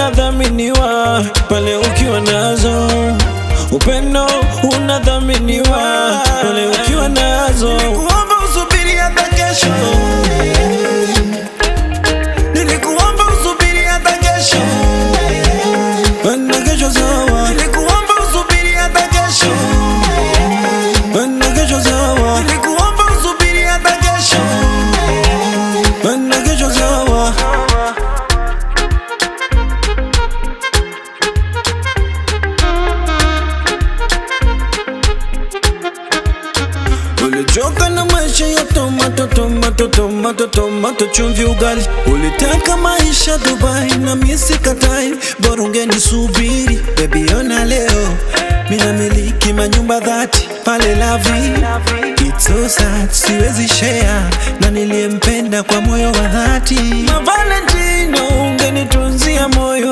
unadhaminiwa pale ukiwa nazo. Upendo unadhaminiwa pale ukiwa nazo. Nilikuomba usubiri hata kesho. Nilikuomba usubiri hata kesho. Wenda kesho sawa. Nilikuomba usubiri hata kesho. Wenda kesho sawa. Nilikuomba usubiri hata kesho. Wenda kesho sawa. Ulichoka na maisha ya tomato, tomato, tomato, tomato, chumvi ugali. Ulitaka maisha Dubai na mimi sikatai, bora ungenisubiri. Baby ona leo mina miliki manyumba dhati pale Lavi. It's so sad, siwezi share na niliyempenda kwa moyo wa dhati. Ma Valentino ungenitunzia moyo.